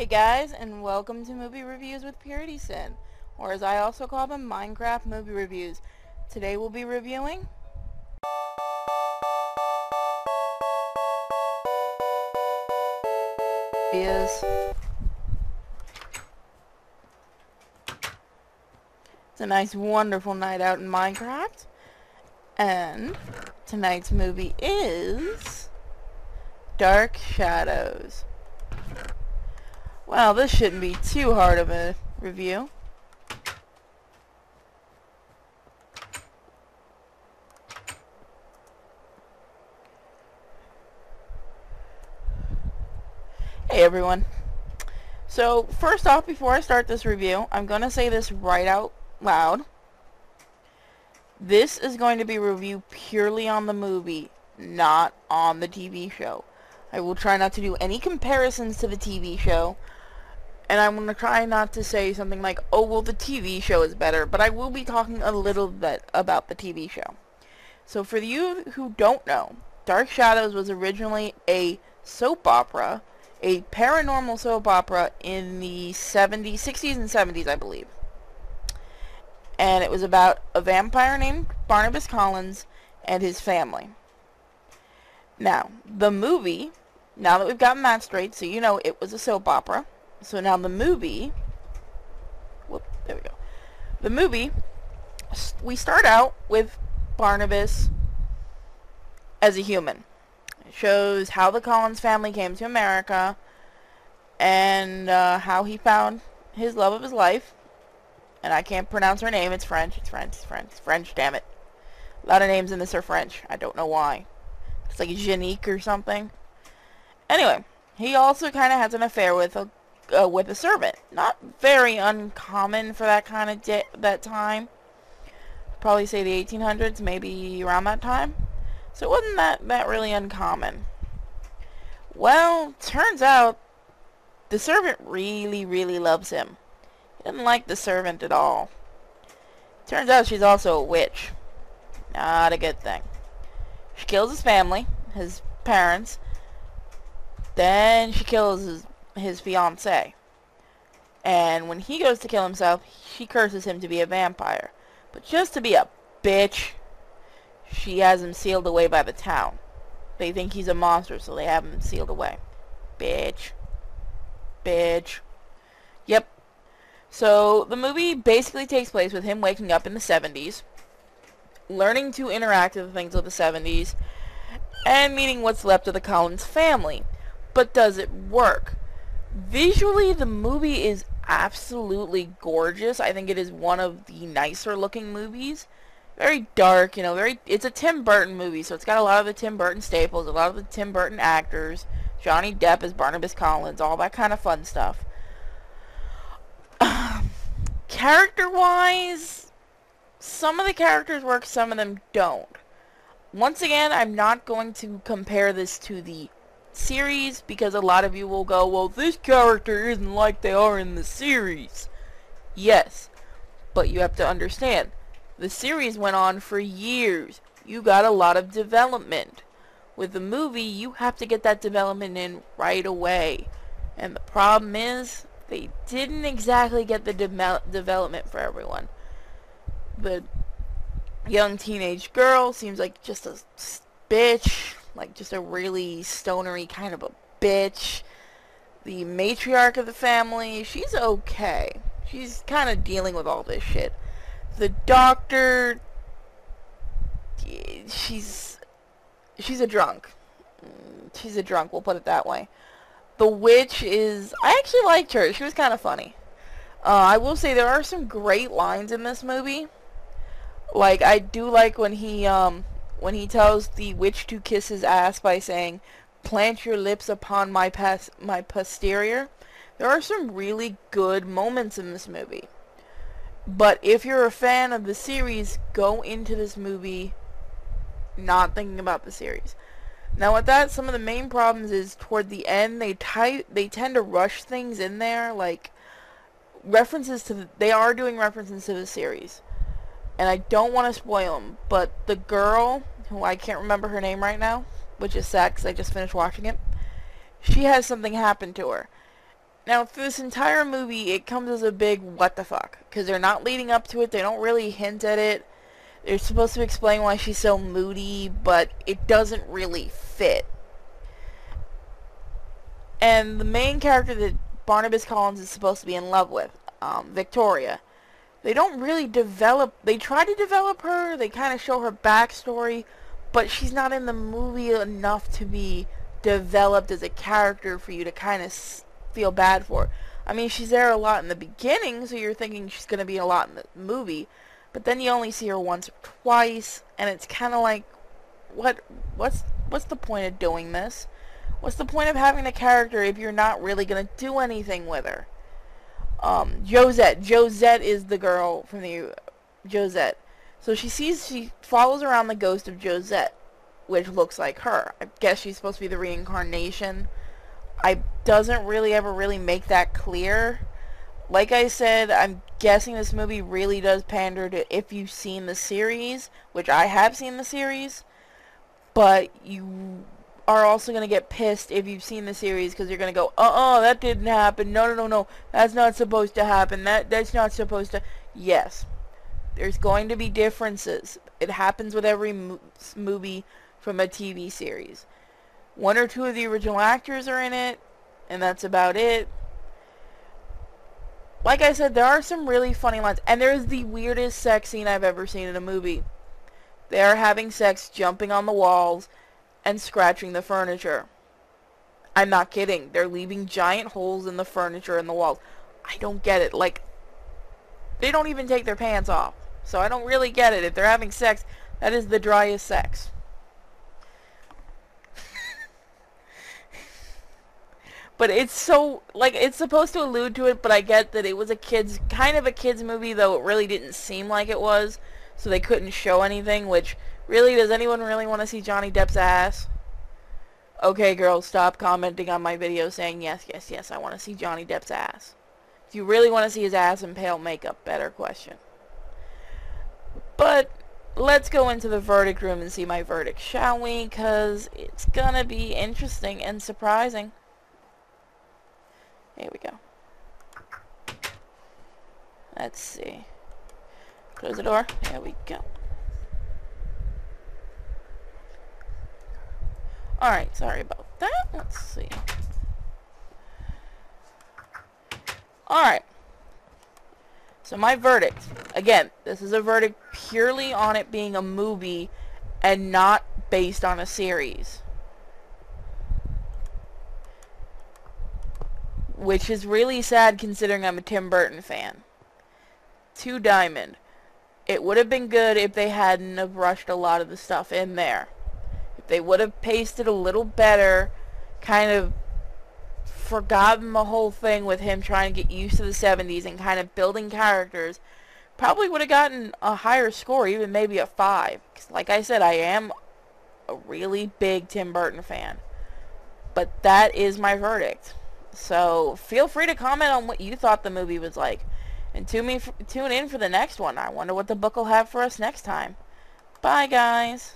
Hey guys, and welcome to Movie Reviews with Purity Sin, or as I also call them, Minecraft Movie Reviews. Today we'll be reviewing it's a nice wonderful night out in Minecraft, and tonight's movie is Dark Shadows. Well, this shouldn't be too hard of a review. Hey everyone. So, first off, before I start this review, I'm going to say this right out loud. This is going to be a review purely on the movie, not on the TV show. I will try not to do any comparisons to the TV show. And I'm going to try not to say something like, oh, well, the TV show is better. But I will be talking a little bit about the TV show. So for you who don't know, Dark Shadows was originally a soap opera, a paranormal soap opera in the 60s and 70s, I believe. And it was about a vampire named Barnabas Collins and his family. Now, the movie, now that we've gotten that straight, so you know it was a soap opera. So now the movie, there we go. The movie, we start out with Barnabas as a human. It shows how the Collins family came to America and how he found his love of his life. And I can't pronounce her name. It's French. It's French, damn it. A lot of names in this are French. I don't know why. It's like Janique or something. Anyway, he also kind of has an affair with a servant. Not very uncommon for that kind of that time. Probably say the 1800s, maybe around that time. So it wasn't that really uncommon. Well, turns out the servant really loves him. He doesn't like the servant at all. Turns out she's also a witch. Not a good thing. She kills his family, his parents. Then she kills his fiancée. And when he goes to kill himself, she curses him to be a vampire. But just to be a bitch, she has him sealed away by the town. They think he's a monster, so they have him sealed away. Bitch. Yep. So the movie basically takes place with him waking up in the 70s, learning to interact with things of the 70s, and meeting what's left of the Collins family. But does it work? Visually, the movie is absolutely gorgeous. I think it is one of the nicer looking movies. Very dark, you know, it's a Tim Burton movie, so it's got a lot of the Tim Burton staples, a lot of the Tim Burton actors, Johnny Depp as Barnabas Collins, all that kind of fun stuff. Character-wise, some of the characters work, some of them don't. Once again, I'm not going to compare this to the series, because a lot of you will go, well, this character isn't like they are in the series. Yes, but you have to understand, the series went on for years. You got a lot of development. With the movie, you have to get that development in right away. And the problem is, they didn't exactly get the development for everyone. The young teenage girl seems like just a bitch. Like, just a really stonery kind of a bitch. The matriarch of the family, she's okay. She's kind of dealing with all this shit. The doctor, she's a drunk. She's a drunk, we'll put it that way. The witch is, I actually liked her. She was kind of funny. I will say there are some great lines in this movie. Like, I do like when he tells the witch to kiss his ass by saying, "Plant your lips upon my posterior." There are some really good moments in this movie. But if you're a fan of the series, go into this movie not thinking about the series. Now with that, some of the main problems is toward the end, they tend to rush things in there, like references to they are doing references to the series. And I don't want to spoil them, but the girl, who I can't remember her name right now, which is sad because I just finished watching it, she has something happen to her. Now, through this entire movie, it comes as a big what the fuck. Because they're not leading up to it. They don't really hint at it. They're supposed to explain why she's so moody, but it doesn't really fit. And the main character that Barnabas Collins is supposed to be in love with, Victoria, they don't really develop... They try to develop her. They kind of show her backstory. But she's not in the movie enough to be developed as a character for you to kind of feel bad for. I mean, she's there a lot in the beginning, so you're thinking she's going to be a lot in the movie. But then you only see her once or twice, and it's kind of like, what's the point of doing this? What's the point of having a character if you're not really going to do anything with her? Josette is the girl from the Josette. So she follows around the ghost of Josette, which looks like her. I guess she's supposed to be the reincarnation. Doesn't really ever really make that clear. Like I said, I'm guessing this movie really does pander to if you've seen the series, which I have seen the series, but you are also going to get pissed if you've seen the series because you're going to go, that didn't happen. No, that's not supposed to happen. That's not supposed to... Yes, there's going to be differences. It happens with every movie from a TV series. One or two of the original actors are in it, and that's about it. Like I said, there are some really funny lines, and there's the weirdest sex scene I've ever seen in a movie. They are having sex, jumping on the walls, and scratching the furniture. I'm not kidding. They're leaving giant holes in the furniture and the walls. I don't get it. Like, they don't even take their pants off. So I don't really get it. If they're having sex, that is the driest sex. But it's so, like, it's supposed to allude to it, but I get that it was kind of a kid's movie, though it really didn't seem like it was, so they couldn't show anything, which, really, does anyone really want to see Johnny Depp's ass? Okay, girls, stop commenting on my video saying, yes, I want to see Johnny Depp's ass. If you really want to see his ass in pale makeup, better question. But let's go into the verdict room and see my verdict, shall we? Because it's gonna be interesting and surprising. Here we go. Let's see. Close the door. There we go. Alright, sorry about that. Let's see. Alright. So my verdict. Again, this is a verdict purely on it being a movie and not based on a series. Which is really sad considering I'm a Tim Burton fan. 2 Diamond. It would have been good if they hadn't have rushed a lot of the stuff in there. If they would have paced it a little better, kind of forgotten the whole thing with him trying to get used to the 70s and kind of building characters, probably would have gotten a higher score, even maybe a 5. 'Cause like I said, I am a really big Tim Burton fan. But that is my verdict. So feel free to comment on what you thought the movie was like. And tune in for the next one. I wonder what the book will have for us next time. Bye, guys.